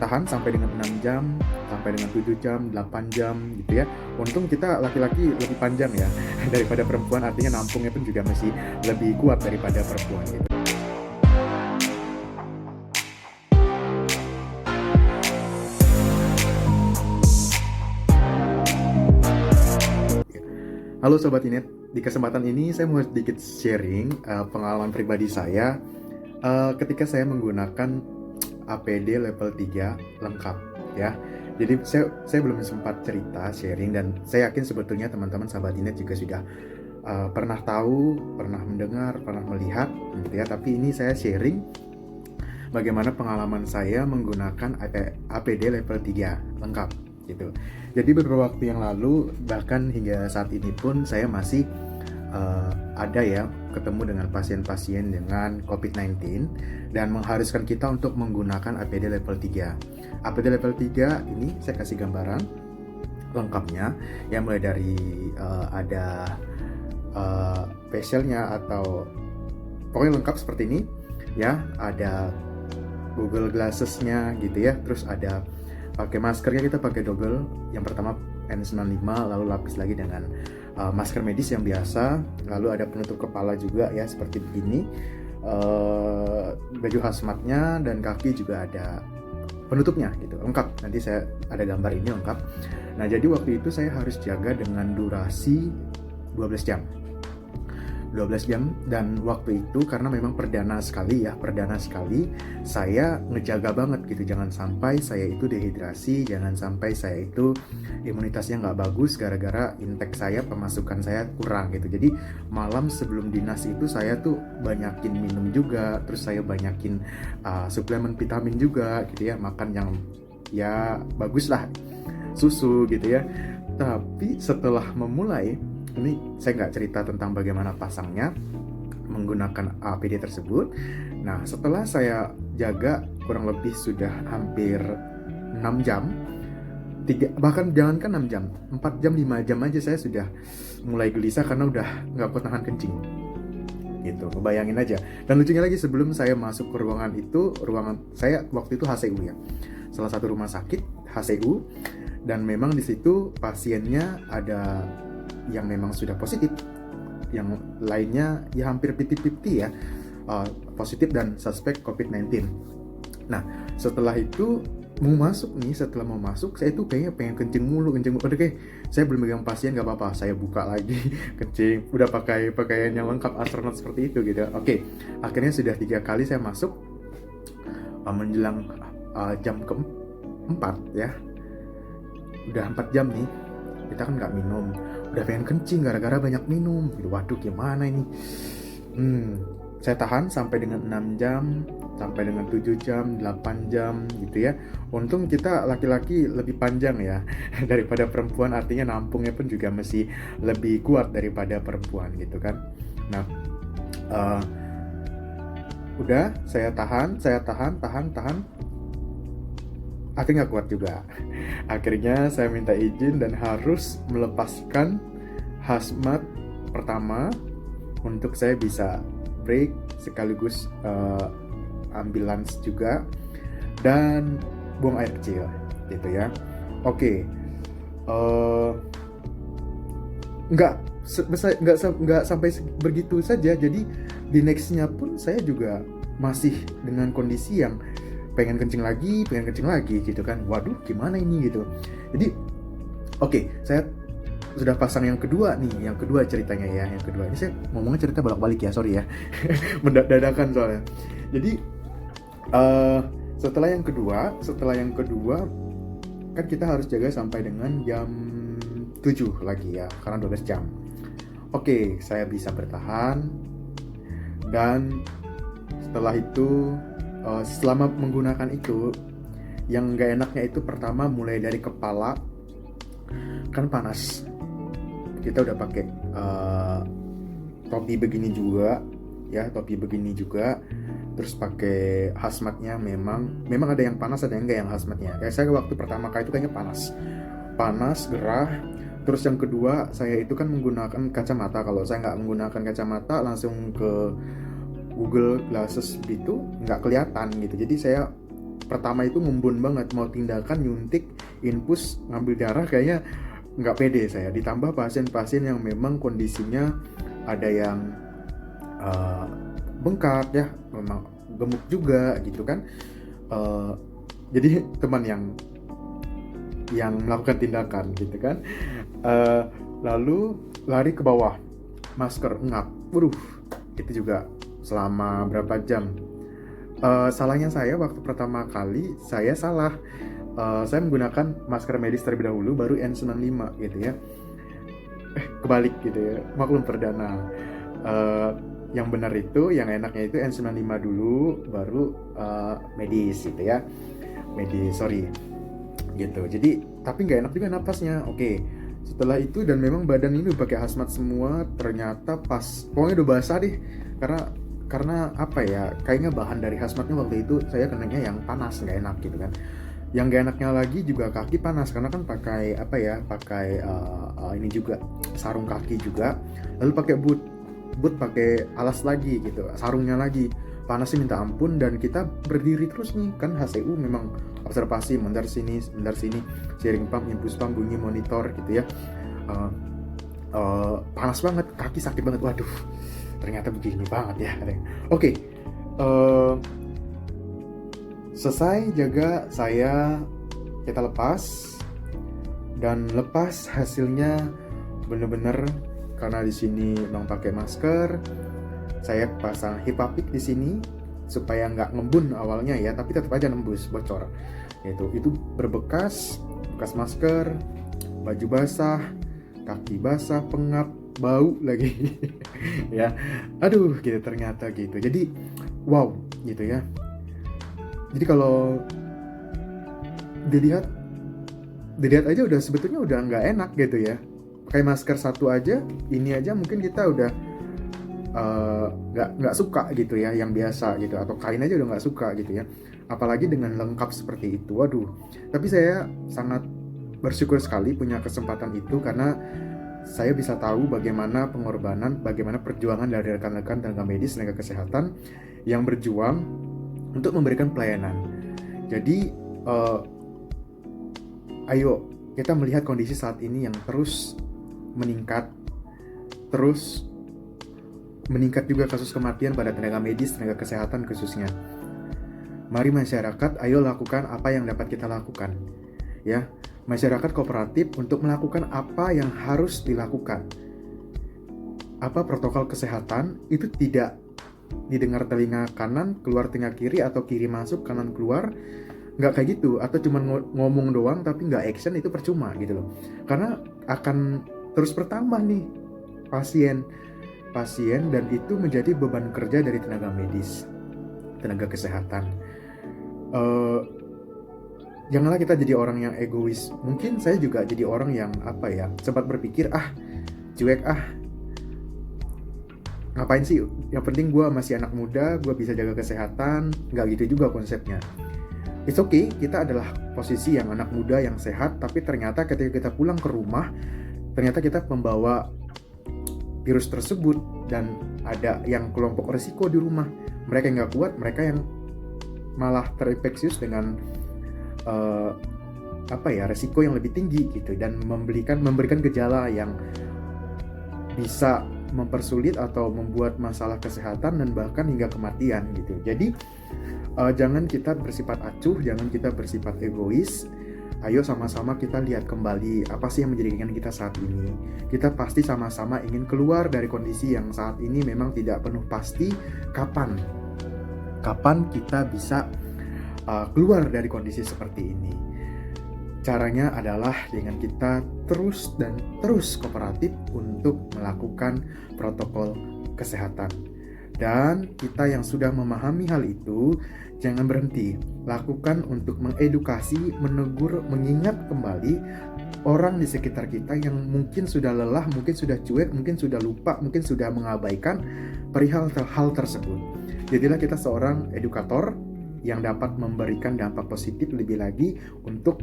tahan sampai dengan 6 jam, sampai dengan 7 jam, 8 jam gitu ya. Untung kita laki-laki lebih panjang ya daripada perempuan, artinya nampungnya pun juga masih lebih kuat daripada perempuan gitu. Halo Sobat Inet, di kesempatan ini saya mau sedikit sharing pengalaman pribadi saya ketika saya menggunakan APD level 3 lengkap ya. Jadi saya belum sempat cerita sharing, dan saya yakin sebetulnya teman-teman Sobat Inet juga sudah pernah tahu, pernah mendengar, pernah melihat gitu ya. Tapi ini saya sharing bagaimana pengalaman saya menggunakan APD level 3 lengkap gitu. Jadi beberapa waktu yang lalu, bahkan hingga saat ini pun saya masih ada ya ketemu dengan pasien-pasien dengan COVID-19 dan mengharuskan kita untuk menggunakan APD level 3. APD level 3 ini saya kasih gambaran lengkapnya yang mulai dari ada facialnya atau pokoknya lengkap seperti ini ya, ada Google Glasses-nya gitu ya, terus ada pakai maskernya, kita pakai double, yang pertama N95, lalu lapis lagi dengan masker medis yang biasa, lalu ada penutup kepala juga ya seperti begini, baju hazmatnya, dan kaki juga ada penutupnya gitu, lengkap. Nanti saya ada gambar ini lengkap. Nah, jadi waktu itu saya harus jaga dengan durasi 12 jam, dan waktu itu karena memang perdana sekali saya ngejaga banget gitu, jangan sampai saya itu dehidrasi, jangan sampai saya itu imunitasnya nggak bagus gara-gara intake saya, pemasukan saya kurang gitu. Jadi malam sebelum dinas itu saya tuh banyakin minum juga, terus saya banyakin suplemen vitamin juga gitu ya, makan yang ya bagus lah, susu gitu ya. Tapi setelah memulai, ini saya nggak cerita tentang bagaimana pasangnya menggunakan APD tersebut. Nah, setelah saya jaga kurang lebih sudah hampir 6 jam, bahkan jangankan 6 jam, 4 jam, 5 jam aja saya sudah mulai gelisah karena udah nggak kuat nahan kencing gitu, bayangin aja. Dan lucunya lagi, sebelum saya masuk ke ruangan itu, ruangan saya waktu itu HCU ya, salah satu rumah sakit HCU, dan memang di situ pasiennya ada yang memang sudah positif, yang lainnya ya hampir 50-50 ya, positif dan suspek COVID-19. Nah, setelah itu setelah mau masuk, saya tuh kayaknya pengen kencing mulu. Oke, saya belum megang pasien, gak apa-apa, saya buka lagi kencing, udah pakai pakaian yang lengkap astronot seperti itu gitu. Oke, akhirnya sudah 3 kali saya masuk, menjelang jam keempat ya, udah 4 jam nih, kita kan nggak minum, udah pengen kencing gara-gara banyak minum gitu. Waduh, gimana ini? Saya tahan sampai dengan 6 jam, sampai dengan 7 jam, 8 jam gitu ya. Untung kita laki-laki lebih panjang ya daripada perempuan, artinya nampungnya pun juga masih lebih kuat daripada perempuan gitu kan. Nah, udah saya tahan, akhirnya nggak kuat juga. Akhirnya saya minta izin dan harus melepaskan hazmat pertama untuk saya bisa break, sekaligus ambulans juga, dan buang air kecil gitu ya. Oke, nggak sampai begitu saja. Jadi di nextnya pun saya juga masih dengan kondisi yang pengen kencing lagi gitu kan. Waduh, gimana ini gitu. Jadi oke, saya sudah pasang yang kedua nih, yang kedua ceritanya ya. Yang kedua ini saya ngomongnya cerita bolak-balik ya, sorry ya. Mendadak-dadakan soalnya. Jadi setelah yang kedua kan kita harus jaga sampai dengan jam 7 lagi ya, karena 12 jam. Oke, saya bisa bertahan, dan setelah itu selama menggunakan itu, yang gak enaknya itu pertama mulai dari kepala, kan panas, kita udah pakai topi begini juga, terus pakai hazmatnya, memang ada yang panas, ada yang enggak yang hazmatnya. Kayak saya waktu pertama kali itu kayaknya panas, gerah. Terus yang kedua, saya itu kan menggunakan kacamata. Kalau saya nggak menggunakan kacamata, langsung ke Google Glasses gitu nggak kelihatan gitu. Jadi saya pertama itu ngembun banget, mau tindakan nyuntik, infus, ngambil darah kayaknya nggak pede saya. Ditambah pasien-pasien yang memang kondisinya ada yang bengkak ya, memang gemuk juga gitu kan. Jadi teman yang melakukan tindakan gitu kan. Lalu lari ke bawah, masker ngap, waduh itu juga selama berapa jam. Salahnya saya waktu pertama kali saya salah. Saya menggunakan masker medis terlebih dahulu, baru N95 gitu ya. Kebalik gitu ya, maklum perdana. Yang benar itu, yang enaknya itu N95 dulu, baru medis gitu ya. Medis, sorry gitu. Jadi tapi nggak enak juga napasnya. Oke, setelah itu dan memang badan ini pakai hazmat semua, ternyata pas pokoknya udah basah deh, karena apa ya, kayaknya bahan dari hazmatnya waktu itu saya kenanya yang panas, nggak enak gitu kan. Yang gak enaknya lagi juga kaki panas, karena kan pakai apa ya, pakai ini juga sarung kaki juga, lalu pakai boot pakai alas lagi gitu, sarungnya lagi, panasnya minta ampun. Dan kita berdiri terus nih kan, HCU memang observasi bentar sini, sharing pump, infus pump, bunyi monitor gitu ya. Panas banget, kaki sakit banget, waduh ternyata begini banget ya. Oke, selesai jaga, kita lepas, dan lepas hasilnya bener-bener, karena di sini memang pakai masker, saya pasang hipapik di sini supaya nggak ngembun awalnya ya, tapi tetap aja nembus, bocor. Itu bekas masker, baju basah, kaki basah, pengap, bau lagi ya. Aduh gitu ternyata gitu. Jadi wow gitu ya. Jadi kalau dilihat aja udah sebetulnya udah nggak enak gitu ya. Pakai masker satu aja, ini aja mungkin kita udah nggak suka gitu ya, yang biasa gitu, atau kain aja udah nggak suka gitu ya. Apalagi dengan lengkap seperti itu, waduh. Tapi saya sangat bersyukur sekali punya kesempatan itu, karena saya bisa tahu bagaimana pengorbanan, bagaimana perjuangan dari rekan-rekan tenaga medis, tenaga kesehatan yang berjuang untuk memberikan pelayanan. Jadi ayo kita melihat kondisi saat ini yang terus meningkat juga kasus kematian pada tenaga medis, tenaga kesehatan khususnya. Mari masyarakat, ayo lakukan apa yang dapat kita lakukan ya. Masyarakat kooperatif untuk melakukan apa yang harus dilakukan. Apa protokol kesehatan itu tidak didengar telinga kanan, keluar telinga kiri, atau kiri masuk, kanan keluar. Nggak kayak gitu, atau cuma ngomong doang tapi nggak action, itu percuma gitu loh. Karena akan terus bertambah nih pasien, dan itu menjadi beban kerja dari tenaga medis, tenaga kesehatan. Janganlah kita jadi orang yang egois. Mungkin saya juga jadi orang yang apa ya, sempat berpikir cuek, ngapain sih, yang penting gue masih anak muda, gue bisa jaga kesehatan. Nggak gitu juga konsepnya. It's okay, kita adalah posisi yang anak muda yang sehat, tapi ternyata ketika kita pulang ke rumah, ternyata kita membawa virus tersebut, dan ada yang kelompok risiko di rumah. Mereka yang nggak kuat, mereka yang malah terinfeksius dengan resiko yang lebih tinggi gitu, dan memberikan gejala yang bisa mempersulit atau membuat masalah kesehatan dan bahkan hingga kematian gitu. Jadi jangan kita bersifat acuh, jangan kita bersifat egois. Ayo sama-sama kita lihat kembali apa sih yang menjadikan kita saat ini. Kita pasti sama-sama ingin keluar dari kondisi yang saat ini memang tidak penuh pasti. Kapan kita bisa keluar dari kondisi seperti ini? Caranya adalah dengan kita terus kooperatif untuk melakukan protokol kesehatan. Dan kita yang sudah memahami hal itu, jangan berhenti. Lakukan untuk mengedukasi, menegur, mengingat kembali orang di sekitar kita yang mungkin sudah lelah, mungkin sudah cuek, mungkin sudah lupa, mungkin sudah mengabaikan perihal hal tersebut. Jadilah kita seorang edukator yang dapat memberikan dampak positif lebih lagi untuk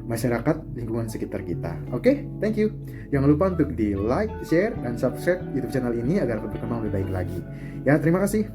masyarakat lingkungan sekitar kita. Oke, thank you. Jangan lupa untuk di like, share, dan subscribe YouTube channel ini agar berkembang lebih baik lagi. Ya, terima kasih.